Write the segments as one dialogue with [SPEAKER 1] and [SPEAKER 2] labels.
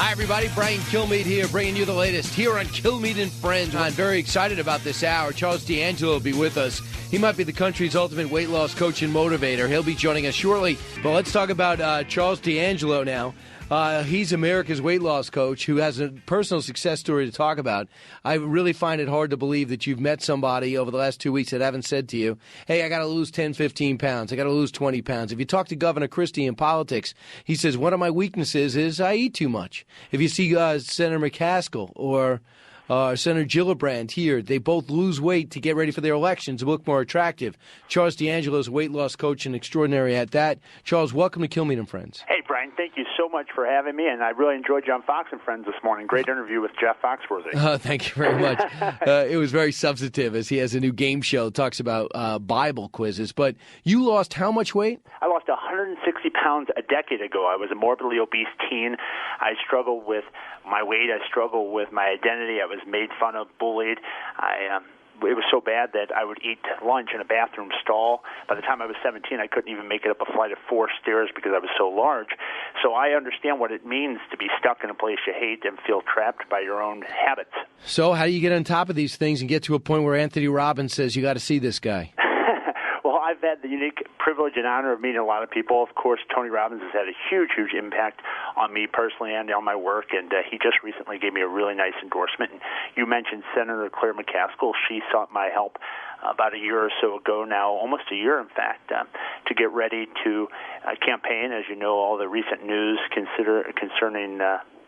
[SPEAKER 1] Hi, everybody. Brian Kilmeade here, bringing you the latest here on Kilmeade and Friends. I'm very excited about this hour. Charles D'Angelo will be with us. He might be the country's ultimate weight loss coach and motivator. He'll be joining us shortly. But let's talk about Charles D'Angelo now. He's America's weight loss coach who has a personal success story to talk about. I really find it hard to believe that you've met somebody over the last 2 weeks that haven't said to you, hey, I got to lose 10, 15 pounds. I got to lose 20 pounds. If you talk to Governor Christie in politics, he says, one of my weaknesses is I eat too much. If you see Senator McCaskill or Senator Gillibrand here, they both lose weight to get ready for their elections to look more attractive. Charles D'Angelo is a weight loss coach and extraordinary at that. Charles, welcome to Kilmeade and Friends.
[SPEAKER 2] Hey, Brian, thank you so much for having me, and I really enjoyed you on Fox and Friends this morning. Great interview with Jeff Foxworthy.
[SPEAKER 1] Thank you very much. It was very substantive, as he has a new game show that talks about Bible quizzes. But you lost how much weight?
[SPEAKER 2] I lost 160 pounds a decade ago. I was a morbidly obese teen. I struggled with my weight. I struggled with my identity. I was made fun of, bullied. It was so bad that I would eat lunch in a bathroom stall. By the time I was 17, I couldn't even make it up a flight of 4 stairs because I was so large. So I understand what it means to be stuck in a place you hate and feel trapped by your own habits.
[SPEAKER 1] So how do you get on top of these things and get to a point where Anthony Robbins says, you got to see this guy?
[SPEAKER 2] Well, I've had the unique privilege and honor of meeting a lot of people. Of course, Tony Robbins has had a huge, huge impact on me personally and on my work, and he just recently gave me a really nice endorsement. And you mentioned Senator Claire McCaskill. She sought my help about a year or so ago now, almost a year, in fact, to get ready to campaign. As you know, all the recent news concerning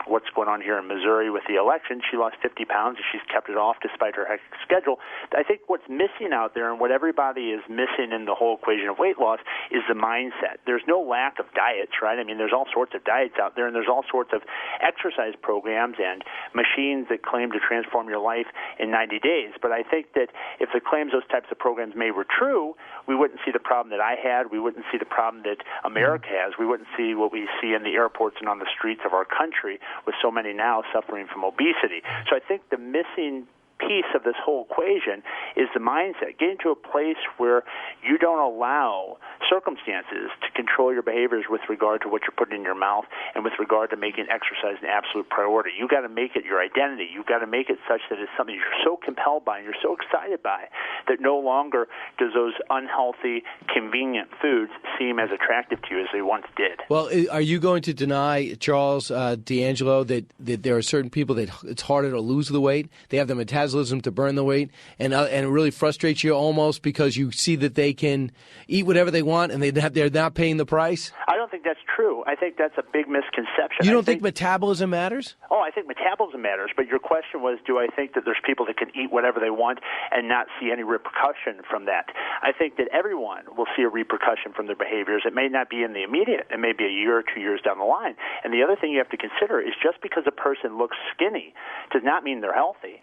[SPEAKER 2] what's going on here in Missouri with the election. She lost 50 pounds, and she's kept it off despite her hectic schedule. I think what's missing out there and what everybody is missing in the whole equation of weight loss is the mindset. There's no lack of diets, right? I mean, there's all sorts of diets out there, and there's all sorts of exercise programs and machines that claim to transform your life in 90 days. But I think that if the claims those types of programs made were true, we wouldn't see the problem that I had. We wouldn't see the problem that America has. We wouldn't see what we see in the airports and on the streets of our country, with so many now suffering from obesity. So I think the missing piece of this whole equation is the mindset. Getting to a place where you don't allow circumstances to control your behaviors with regard to what you're putting in your mouth and with regard to making exercise an absolute priority. You've got to make it your identity. You've got to make it such that it's something you're so compelled by and you're so excited by that no longer does those unhealthy, convenient foods seem as attractive to you as they once did.
[SPEAKER 1] Well, are you going to deny, Charles D'Angelo, that there are certain people that it's harder to lose the weight? They have the metabolism to burn the weight, and it really frustrates you almost because you see that they can eat whatever they want and they're not paying the price?
[SPEAKER 2] I don't think that's true. I think that's a big misconception.
[SPEAKER 1] You don't think metabolism matters?
[SPEAKER 2] Oh, I think metabolism matters, but your question was, do I think that there's people that can eat whatever they want and not see any repercussion from that? I think that everyone will see a repercussion from their behaviors. It may not be in the immediate. It may be a year or 2 years down the line. And the other thing you have to consider is just because a person looks skinny does not mean they're healthy.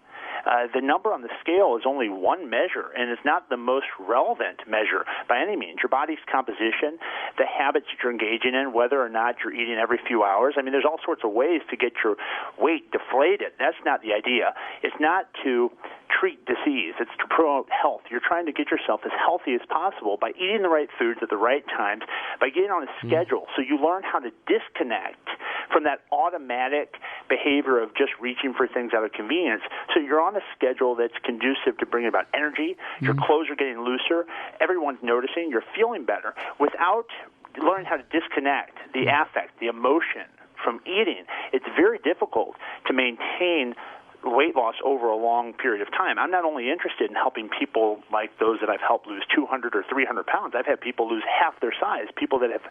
[SPEAKER 2] The number on the scale is only one measure, and it's not the most relevant measure by any means. Your body's composition, the habits that you're engaging in, whether or not you're eating every few hours. I mean, there's all sorts of ways to get your weight deflated. That's not the idea. It's not to treat disease. It's to promote health. You're trying to get yourself as healthy as possible by eating the right foods at the right times, by getting on a schedule. So you learn how to disconnect from that automatic behavior of just reaching for things out of convenience. So you're on a schedule that's conducive to bringing about energy. Your clothes are getting looser. Everyone's noticing. You're feeling better. Without learning how to disconnect the affect, the emotion from eating, it's very difficult to maintain weight loss over a long period of time. I'm not only interested in helping people like those that I've helped lose 200 or 300 pounds. I've had people lose half their size, people that have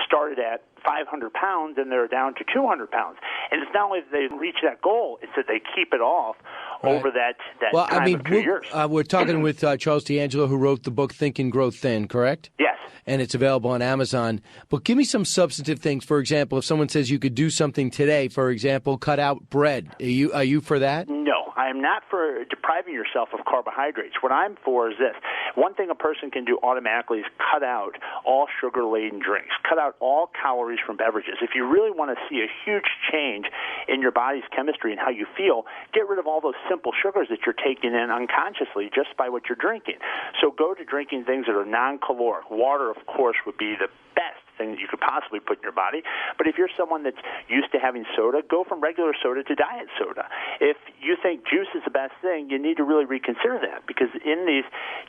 [SPEAKER 2] started at 500 pounds and they're down to 200 pounds. And it's not only that they reach that goal, it's that they keep it off over that time of 2 years.
[SPEAKER 1] We're talking with Charles D'Angelo, who wrote the book Think and Grow Thin, correct?
[SPEAKER 2] Yes.
[SPEAKER 1] And it's available on Amazon. But give me some substantive things. For example, if someone says you could do something today, for example, cut out bread, are you for that?
[SPEAKER 2] No, I am not for depriving yourself of carbohydrates. What I'm for is this. One thing a person can do automatically is cut out all sugar-laden drinks, cut out all calories from beverages. If you really want to see a huge change in your body's chemistry and how you feel, get rid of all those simple sugars that you're taking in unconsciously just by what you're drinking. So go to drinking things that are non-caloric. Water, of course, would be the best thing that you could possibly put in your body. But if you're someone that's used to having soda, go from regular soda to diet soda. If you think juice is the best thing, you need to really reconsider that, because in these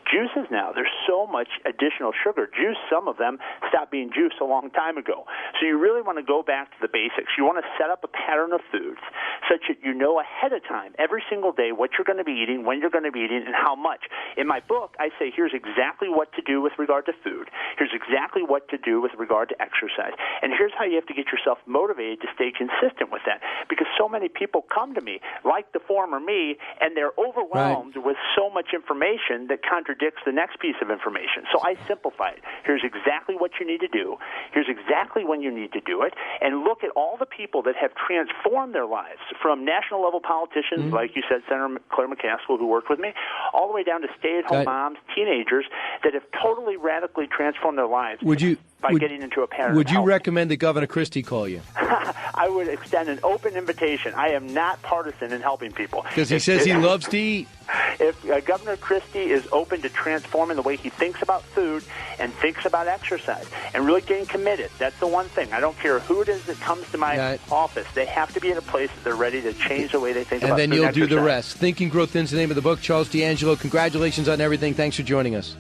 [SPEAKER 2] juices now, there's so much additional sugar. Juice, some of them stopped being juice a long time ago. So you really want to go back to the basics. You want to set up a pattern of foods such that you know ahead of time, every single day, what you're going to be eating, when you're going to be eating, and how much. In my book, I say here's exactly what to do with regard to food. Here's exactly what to do with regard to exercise. And here's how you have to get yourself motivated to stay consistent with that. Because so many people come to me, like the former me, and they're overwhelmed with so much information that contradicts the next piece of information. So I simplify it. Here's exactly what you need to do. Here's exactly when you need to do it. And look at all the people that have transformed their lives, from national-level politicians, like you said, Senator Claire McCaskill, who worked with me, all the way down to stay-at-home moms, teenagers that have totally radically transformed their lives by getting into a pattern.
[SPEAKER 1] Would you recommend that Governor Christie call you?
[SPEAKER 2] I would extend an open invitation. I am not partisan in helping people.
[SPEAKER 1] Because he says he loves to eat.
[SPEAKER 2] If Governor Christie is open to transforming the way he thinks about food and thinks about exercise and really getting committed, that's the one thing. I don't care who it is that comes to my office. They have to be in a place that they're ready to change the way they think about food
[SPEAKER 1] and then you'll do the rest. Think and Grow Thin's the name of the book. Charles D'Angelo, congratulations on everything. Thanks for joining us.